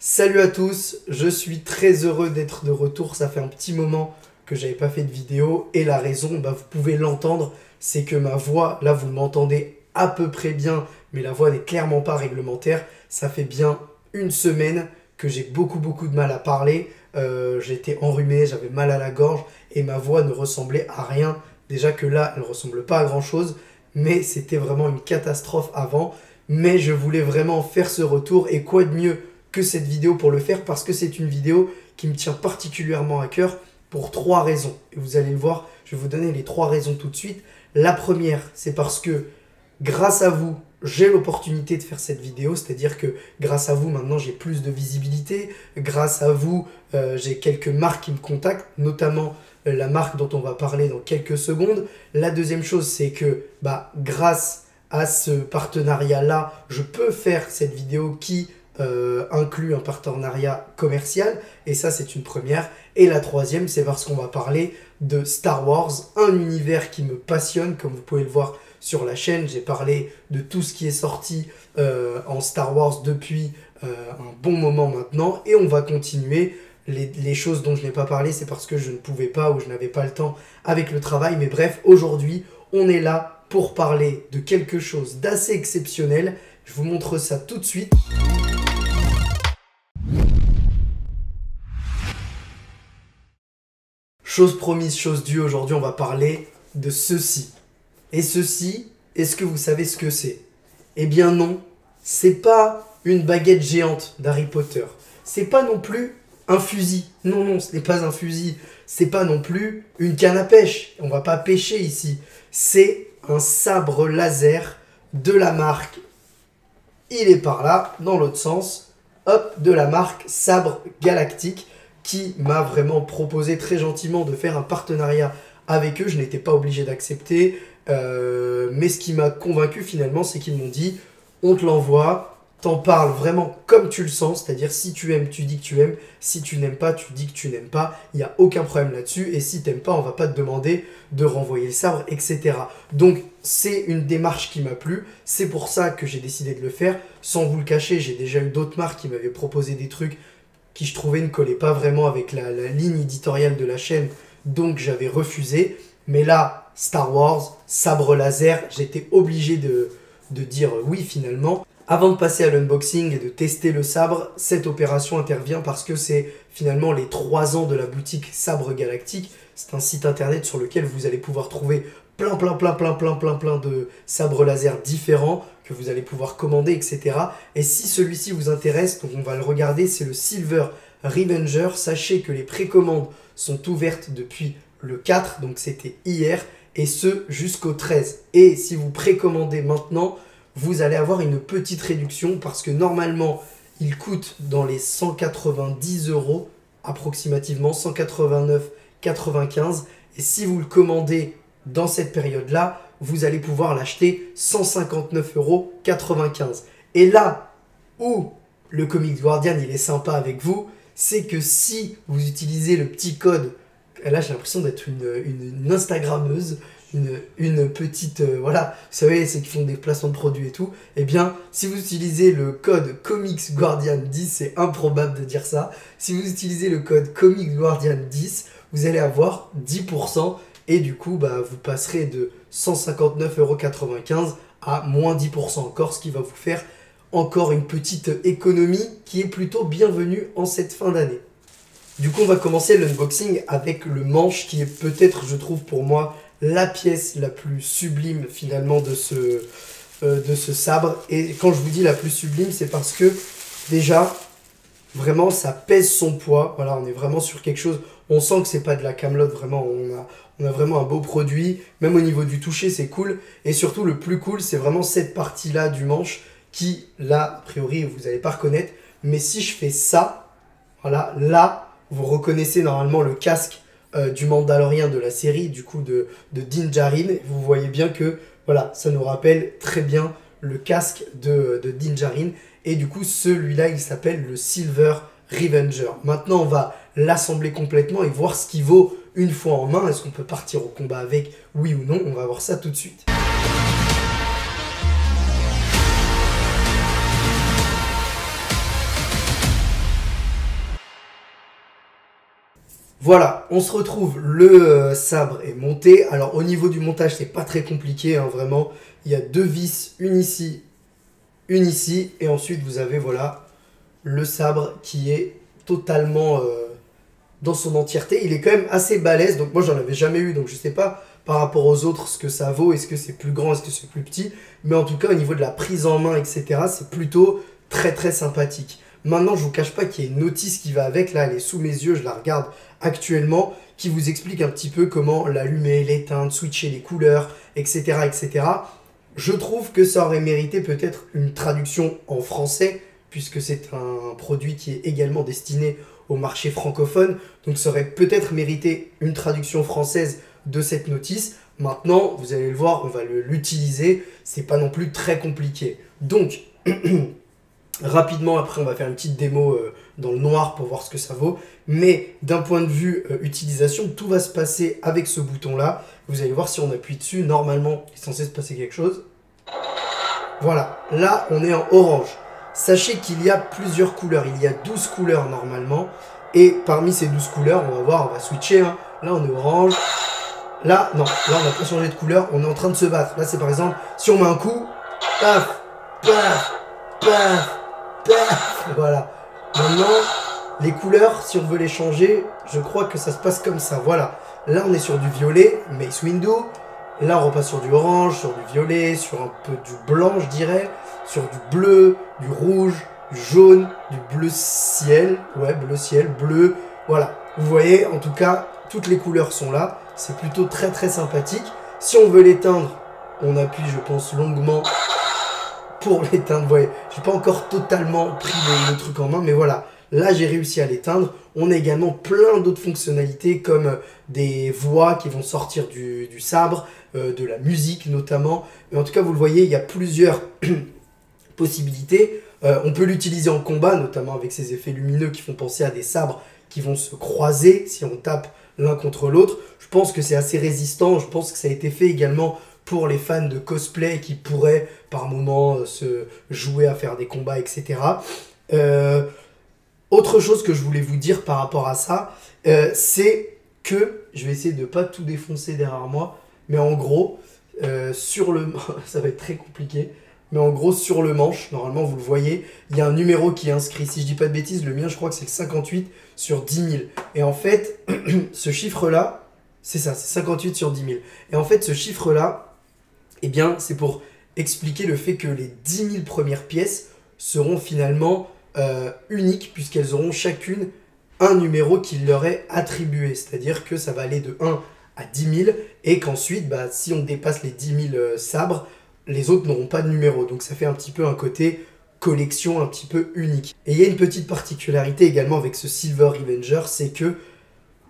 Salut à tous, je suis très heureux d'être de retour, ça fait un petit moment que j'avais pas fait de vidéo et la raison, vous pouvez l'entendre, c'est que ma voix, là vous m'entendez à peu près bien, mais la voix n'est clairement pas réglementaire, ça fait bien une semaine que j'ai beaucoup de mal à parler, j'étais enrhumé, j'avais mal à la gorge et ma voix ne ressemblait à rien, déjà que là elle ne ressemble pas à grand chose, mais c'était vraiment une catastrophe avant, mais je voulais vraiment faire ce retour et quoi de mieux que cette vidéo pour le faire parce que c'est une vidéo qui me tient particulièrement à cœur pour trois raisons. Et vous allez le voir, je vais vous donner les trois raisons tout de suite. La première, c'est parce que grâce à vous, j'ai l'opportunité de faire cette vidéo, c'est-à-dire que grâce à vous, maintenant, j'ai plus de visibilité. Grâce à vous, j'ai quelques marques qui me contactent, notamment la marque dont on va parler dans quelques secondes. La deuxième chose, c'est que grâce à ce partenariat-là, je peux faire cette vidéo qui inclut un partenariat commercial et ça c'est une première. Et la troisième, c'est parce qu'on va parler de Star Wars, un univers qui me passionne comme vous pouvez le voir sur la chaîne. J'ai parlé de tout ce qui est sorti en Star Wars depuis un bon moment maintenant et on va continuer. Les choses dont je n'ai pas parlé, c'est parce que je ne pouvais pas ou je n'avais pas le temps avec le travail, mais bref, aujourd'hui on est là pour parler de quelque chose d'assez exceptionnel. Je vous montre ça tout de suite. Chose promise, chose due, aujourd'hui on va parler de ceci. Et ceci, est-ce que vous savez ce que c'est? Eh bien non, c'est pas une baguette géante d'Harry Potter. C'est pas non plus un fusil. Non, ce n'est pas un fusil. C'est pas non plus une canne à pêche. On va pas pêcher ici. C'est un sabre laser de la marque. Il est par là, dans l'autre sens. Hop, de la marque Sabre Galactique, qui m'a vraiment proposé très gentiment de faire un partenariat avec eux. Je n'étais pas obligé d'accepter, mais ce qui m'a convaincu finalement, c'est qu'ils m'ont dit on te l'envoie, t'en parles vraiment comme tu le sens, c'est-à-dire si tu aimes, tu dis que tu aimes, si tu n'aimes pas, tu dis que tu n'aimes pas, il n'y a aucun problème là-dessus, et si t'aimes pas, on va pas te demander de renvoyer le sabre, etc. Donc c'est une démarche qui m'a plu, c'est pour ça que j'ai décidé de le faire. Sans vous le cacher, j'ai déjà eu d'autres marques qui m'avaient proposé des trucs qui je trouvais ne collait pas vraiment avec la ligne éditoriale de la chaîne, donc j'avais refusé. Mais là, Star Wars, sabre laser, j'étais obligé de dire oui finalement. Avant de passer à l'unboxing et de tester le sabre, cette opération intervient parce que c'est finalement les 3 ans de la boutique Sabre Galactique. C'est un site internet sur lequel vous allez pouvoir trouver plein de sabres laser différents que vous allez pouvoir commander, etc. Et si celui-ci vous intéresse, donc on va le regarder, c'est le Silver Revenger. Sachez que les précommandes sont ouvertes depuis le 4, donc c'était hier, et ce jusqu'au 13. Et si vous précommandez maintenant, vous allez avoir une petite réduction parce que normalement, il coûte dans les 190 € approximativement, 189,95. Et si vous le commandez dans cette période-là, vous allez pouvoir l'acheter 159,95 €. Et là où le Comics Guardian il est sympa avec vous, c'est que si vous utilisez le petit code, là j'ai l'impression d'être une Instagrammeuse, une petite, voilà, vous savez, ceux qui font des placements de produits et tout, eh bien, si vous utilisez le code Comics Guardian 10, c'est improbable de dire ça, si vous utilisez le code Comics Guardian 10, vous allez avoir 10%, et du coup, vous passerez de 159,95 € à moins 10% encore, ce qui va vous faire encore une petite économie qui est plutôt bienvenue en cette fin d'année. Du coup, on va commencer l'unboxing avec le manche qui est peut-être, je trouve pour moi, la pièce la plus sublime finalement de ce sabre. Et quand je vous dis la plus sublime, c'est parce que déjà, vraiment, ça pèse son poids. Voilà, on est vraiment sur quelque chose. On sent que c'est pas de la camelote, vraiment. On a vraiment un beau produit. Même au niveau du toucher, c'est cool. Et surtout, le plus cool, c'est vraiment cette partie-là du manche qui, là, a priori, vous n'allez pas reconnaître. Mais si je fais ça, voilà, là, vous reconnaissez normalement le casque du Mandalorien de la série, du coup, de Din Djarin. Vous voyez bien que, voilà, ça nous rappelle très bien le casque de Din Djarin. Et du coup, celui-là, il s'appelle le Silver Revenger. Maintenant, on va l'assembler complètement et voir ce qu'il vaut une fois en main. Est-ce qu'on peut partir au combat avec, oui ou non? On va voir ça tout de suite. Voilà, on se retrouve, le sabre est monté. Alors au niveau du montage, c'est pas très compliqué, hein, vraiment. Il y a 2 vis, une ici, et ensuite vous avez voilà le sabre qui est totalement dans son entièreté. Il est quand même assez balèze, donc moi j'en avais jamais eu, donc je sais pas par rapport aux autres ce que ça vaut, est-ce que c'est plus grand, est-ce que c'est plus petit, mais en tout cas au niveau de la prise en main, etc., c'est plutôt très très sympathique. Maintenant, je vous cache pas qu'il y a une notice qui va avec, là elle est sous mes yeux, je la regarde actuellement, qui vous explique un petit peu comment l'allumer, l'éteindre, switcher les couleurs, etc., etc. Je trouve que ça aurait mérité peut-être une traduction en français, puisque c'est un produit qui est également destiné au marché francophone, donc ça aurait peut-être mérité une traduction française de cette notice. Maintenant, vous allez le voir, on va l'utiliser, c'est pas non plus très compliqué. Donc, rapidement, après, on va faire une petite démo dans le noir pour voir ce que ça vaut. Mais d'un point de vue utilisation, tout va se passer avec ce bouton-là. Vous allez voir, si on appuie dessus, normalement, il est censé se passer quelque chose. Voilà, là, on est en orange. Sachez qu'il y a plusieurs couleurs. Il y a 12 couleurs normalement. Et parmi ces 12 couleurs, on va voir, on va switcher. Hein. Là, on est orange. Là, non, là, on n'a pas changé de couleur. On est en train de se battre. Là, c'est par exemple, si on met un coup, paf, paf, paf, paf. Voilà. Maintenant, les couleurs, si on veut les changer, je crois que ça se passe comme ça. Voilà. Là, on est sur du violet, Mace Windu. Là, on repasse sur du orange, sur du violet, sur un peu du blanc, je dirais. Sur du bleu, du rouge, du jaune, du bleu ciel. Ouais, bleu ciel, bleu. Voilà. Vous voyez, en tout cas, toutes les couleurs sont là. C'est plutôt très très sympathique. Si on veut l'éteindre, on appuie, je pense, longuement pour l'éteindre. Vous voyez, j'ai pas encore totalement pris le truc en main, mais voilà. Là, j'ai réussi à l'éteindre. On a également plein d'autres fonctionnalités comme des voix qui vont sortir du sabre, de la musique notamment. Mais en tout cas, vous le voyez, il y a plusieurs possibilités. On peut l'utiliser en combat, notamment avec ces effets lumineux qui font penser à des sabres qui vont se croiser si on tape l'un contre l'autre. Je pense que c'est assez résistant. Je pense que ça a été fait également pour les fans de cosplay qui pourraient par moment se jouer à faire des combats, etc. Autre chose que je voulais vous dire par rapport à ça, c'est que, je vais essayer de ne pas tout défoncer derrière moi, mais en gros, sur le... ça va être très compliqué, mais en gros, sur le manche, normalement, vous le voyez, il y a un numéro qui est inscrit. Si je dis pas de bêtises, le mien, je crois que c'est le 58 sur 10 000. Et en fait, ce chiffre-là, c'est ça, c'est 58 sur 10 000. Et en fait, ce chiffre-là, eh bien, c'est pour expliquer le fait que les 10 000 premières pièces seront finalement uniques, puisqu'elles auront chacune un numéro qui leur est attribué. C'est-à-dire que ça va aller de 1 à 10 000, et qu'ensuite, bah, si on dépasse les 10 000 sabres, les autres n'auront pas de numéro. Donc ça fait un petit peu un côté collection un petit peu unique. Et il y a une petite particularité également avec ce Silver Revenger, c'est que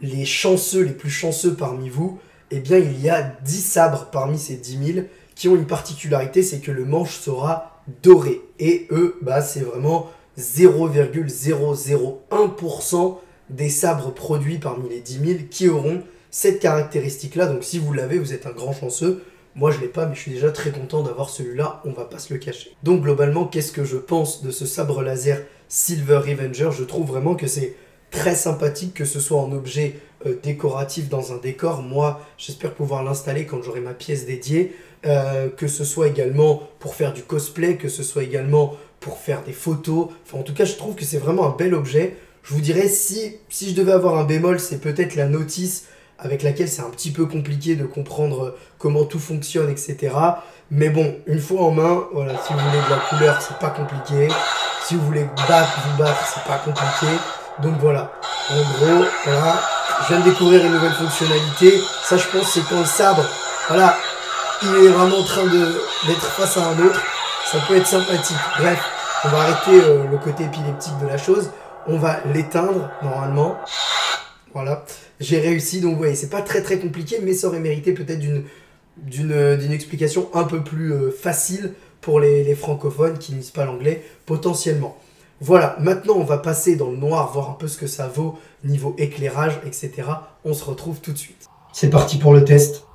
les chanceux, les plus chanceux parmi vous, eh bien il y a 10 sabres parmi ces 10 000 qui ont une particularité, c'est que le manche sera doré. Et eux, bah, c'est vraiment 0,001% des sabres produits parmi les 10 000 qui auront cette caractéristique-là. Donc si vous l'avez, vous êtes un grand chanceux. Moi, je ne l'ai pas, mais je suis déjà très content d'avoir celui-là. On va pas se le cacher. Donc, globalement, qu'est-ce que je pense de ce sabre laser Silver Revenger? Je trouve vraiment que c'est très sympathique, que ce soit en objet décoratif dans un décor. Moi, j'espère pouvoir l'installer quand j'aurai ma pièce dédiée. Que ce soit également pour faire du cosplay, que ce soit également pour faire des photos. Enfin, en tout cas, je trouve que c'est vraiment un bel objet. Je vous dirais, si je devais avoir un bémol, c'est peut-être la notice avec laquelle c'est un petit peu compliqué de comprendre comment tout fonctionne, etc. Mais bon, une fois en main, voilà, si vous voulez de la couleur, c'est pas compliqué. Si vous voulez vous battre, c'est pas compliqué. Donc voilà, en gros, voilà, je viens de découvrir une nouvelle fonctionnalité. Ça, je pense, c'est quand le sabre, voilà, il est vraiment en train d'être face à un autre. Ça peut être sympathique. Bref, on va arrêter le côté épileptique de la chose. On va l'éteindre, normalement. Voilà, j'ai réussi, donc vous voyez, c'est pas très très compliqué, mais ça aurait mérité peut-être d'une explication un peu plus facile pour les francophones qui ne lisent pas l'anglais, potentiellement. Voilà, maintenant on va passer dans le noir, voir un peu ce que ça vaut niveau éclairage, etc. On se retrouve tout de suite. C'est parti pour le test.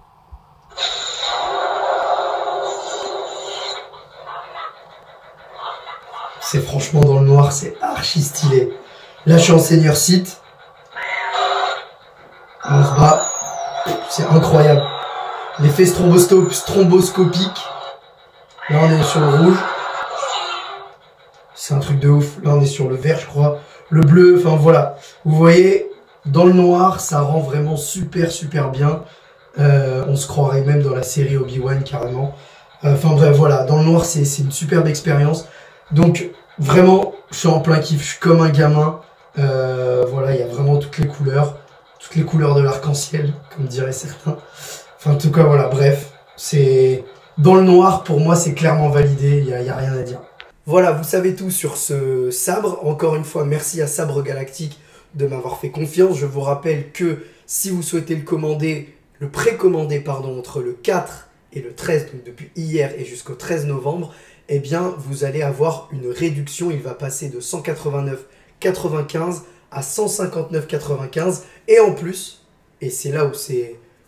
C'est franchement dans le noir, c'est archi stylé. Là je suis en Senior Site. On se bat. C'est incroyable. L'effet stromboscopique. Là, on est sur le rouge. C'est un truc de ouf. Là, on est sur le vert, je crois. Le bleu, enfin voilà. Vous voyez, dans le noir, ça rend vraiment super bien. On se croirait même dans la série Obi-Wan, carrément. Enfin bref, voilà. Dans le noir, c'est une superbe expérience. Donc, vraiment, je suis en plein kiff. Je suis comme un gamin. Voilà, il y a vraiment toutes les couleurs. Toutes les couleurs de l'arc-en-ciel, comme diraient certains. Enfin, en tout cas, voilà, bref. C'est... Dans le noir, pour moi, c'est clairement validé. Il y a rien à dire. Voilà, vous savez tout sur ce sabre. Encore une fois, merci à Sabre Galactique de m'avoir fait confiance. Je vous rappelle que si vous souhaitez le précommander, pardon, entre le 4 et le 13, donc depuis hier et jusqu'au 13 novembre, eh bien, vous allez avoir une réduction. Il va passer de 189,95 à 159,95. Et en plus, et c'est là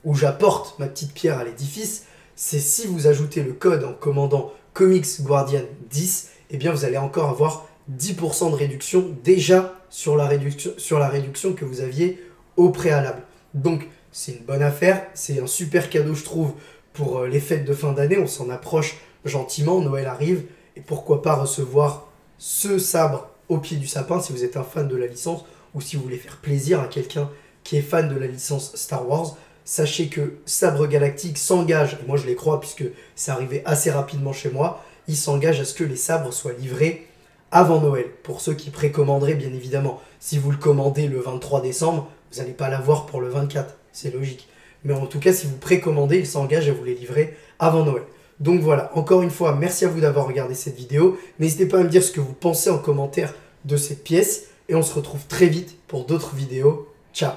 où j'apporte ma petite pierre à l'édifice, c'est si vous ajoutez le code en commandant Comics Guardian 10, eh bien vous allez encore avoir 10% de réduction déjà sur la réduction que vous aviez au préalable. Donc c'est une bonne affaire, c'est un super cadeau je trouve pour les fêtes de fin d'année, on s'en approche gentiment, Noël arrive, et pourquoi pas recevoir ce sabre au pied du sapin si vous êtes un fan de la licence ou si vous voulez faire plaisir à quelqu'un qui est fan de la licence Star Wars. Sachez que Sabre Galactique s'engage, et moi je les crois puisque c'est arrivé assez rapidement chez moi, il s'engage à ce que les sabres soient livrés avant Noël. Pour ceux qui précommanderaient, bien évidemment. Si vous le commandez le 23 décembre, vous n'allez pas l'avoir pour le 24, c'est logique. Mais en tout cas, si vous précommandez, il s'engage à vous les livrer avant Noël. Donc voilà, encore une fois, merci à vous d'avoir regardé cette vidéo. N'hésitez pas à me dire ce que vous pensez en commentaire de cette pièce. Et on se retrouve très vite pour d'autres vidéos. Ciao!